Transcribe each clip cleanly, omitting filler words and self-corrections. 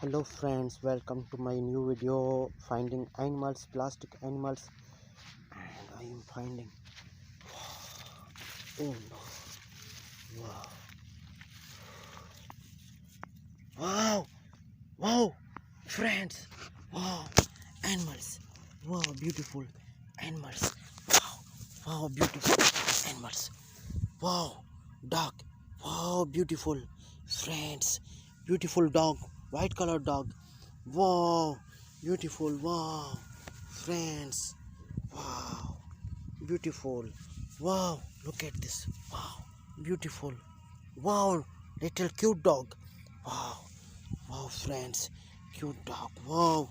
Hello friends, welcome to my new video finding animals, plastic animals, and I am finding, oh no, wow, wow, friends, wow, animals, wow, beautiful animals, wow, wow, beautiful animals, wow, dog, wow, beautiful friends, beautiful dog, white color dog, wow, beautiful, wow, friends, wow, beautiful, wow, look at this, wow, beautiful, wow, little cute dog, wow, wow, friends, cute dog, wow,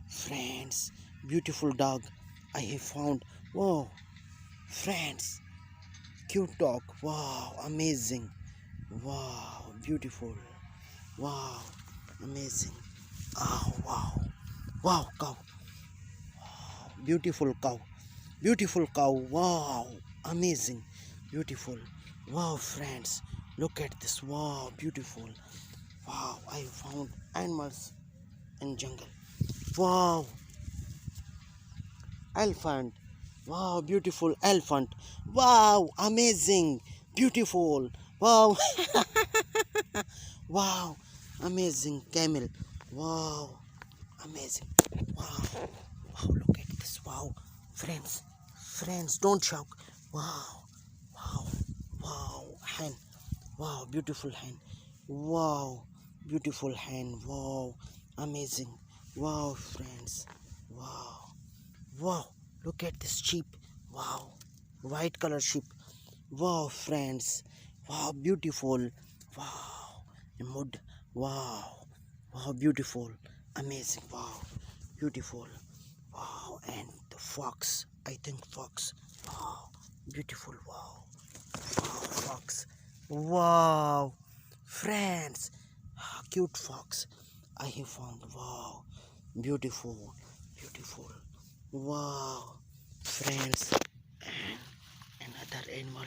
friends, beautiful dog, I have found, wow, friends, cute dog, wow, amazing, wow, beautiful, wow, amazing, oh, wow, wow, cow, beautiful cow, beautiful cow, wow, amazing, beautiful, wow, friends, look at this, wow, beautiful, wow, I found animals in jungle, wow, elephant, wow, beautiful elephant, wow, amazing, beautiful, wow, wow, amazing camel, wow, amazing, wow, wow, look at this, wow, friends, friends, don't shout, wow, wow, wow, hen, wow, beautiful hen, wow, beautiful hen, wow, amazing, wow, friends, wow, wow, look at this sheep, wow, white color sheep, wow, friends, wow, beautiful, wow, a mud, wow, wow, beautiful, amazing, wow, beautiful, wow, and the fox, I think fox, wow, beautiful, wow, wow, fox, wow, friends, cute fox, I have found, wow, beautiful, beautiful, wow, friends, and another animal,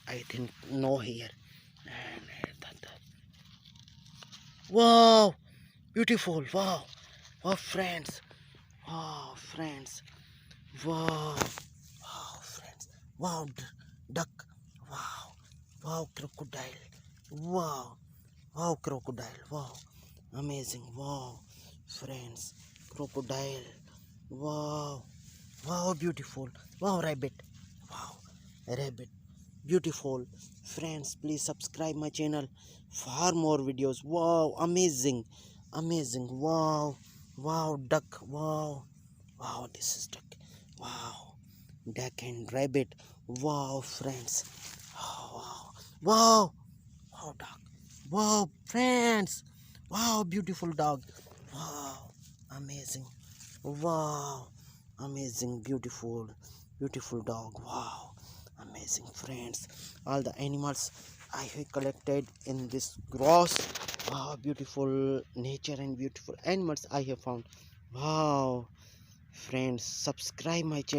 I think no here, and wow, beautiful, wow, wow, friends, wow, friends, wow, wow, friends, wow, duck, wow, wow, crocodile, wow, wow, crocodile, wow, amazing, wow, friends, crocodile, wow, wow, beautiful, wow, rabbit, wow, rabbit, beautiful, friends, please subscribe my channel for more videos, wow, amazing, amazing, wow, wow, duck, wow, wow, this is duck, wow, duck and rabbit, wow, friends, wow, wow, wow, dog, wow, friends, wow, beautiful dog, wow, amazing, wow, amazing, beautiful, beautiful dog, wow, amazing, friends, all the animals I have collected in this gross, wow, beautiful nature and beautiful animals I have found, wow, friends, subscribe my channel.